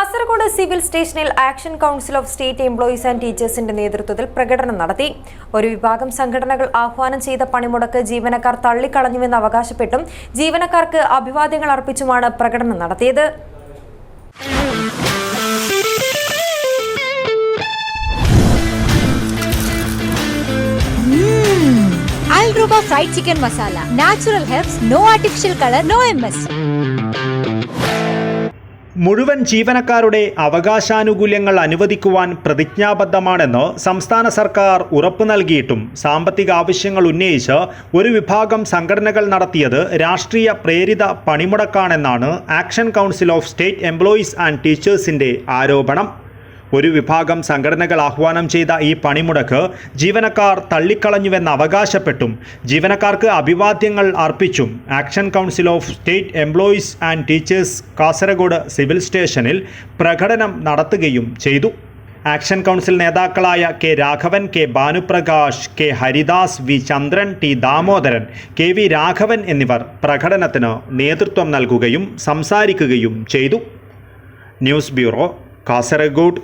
Kasaragod civil സ്റ്റേഷനിൽ action council of state employees and ടീച്ചേഴ്സിന്റെ നേതൃത്വത്തിൽ പ്രകടനം നടത്തി. ഒരു വിഭാഗം സംഘടനകൾ ആഹ്വാനം ചെയ്ത പണിമുടക്ക് ജീവനക്കാർ തള്ളിക്കളഞ്ഞുവെന്ന് അവകാശപ്പെട്ടും ജീവനക്കാർക്ക് അഭിവാദ്യങ്ങൾ അർപ്പിച്ചുമാണ് പ്രകടനം നടത്തിയത്. Alruba fried chicken masala, natural herbs, no artificial color, no MS. മുഴുവൻ ജീവനക്കാരുടെ അവകാശാനുകൂല്യങ്ങൾ അനുവദിക്കുവാൻ പ്രതിജ്ഞാബദ്ധമാണെന്ന് സംസ്ഥാന സർക്കാർ ഉറപ്പു നൽകിയിട്ടും സാമ്പത്തിക ആവശ്യങ്ങൾ ഉന്നയിച്ച് ഒരു വിഭാഗം സംഘടനകൾ നടത്തിയത് രാഷ്ട്രീയ പ്രേരിത പണിമുടക്കാണെന്നാണ് action council of state employees and ടീച്ചേഴ്സിന്റെ ആരോപണം. ഒരു വിഭാഗം സംഘടനകൾ ആഹ്വാനം ചെയ്ത ഈ പണിമുടക്ക് ജീവനക്കാർ തള്ളിക്കളഞ്ഞുവെന്ന് അവകാശപ്പെട്ടും ജീവനക്കാർക്ക് അഭിവാദ്യങ്ങൾ അർപ്പിച്ചും action council of state employees and teachers Kasaragod civil സ്റ്റേഷനിൽ പ്രകടനം നടത്തുകയും ചെയ്തു. ആക്ഷൻ കൗൺസിൽ നേതാക്കളായ K Raghavan, K Bhanuprakash, K Haridas, V Chandran, T Damodaran, K V Raghavan എന്നിവർ പ്രകടനത്തിന് നേതൃത്വം നൽകുകയും സംസാരിക്കുകയും ചെയ്തു. News bureau, Kasaragod.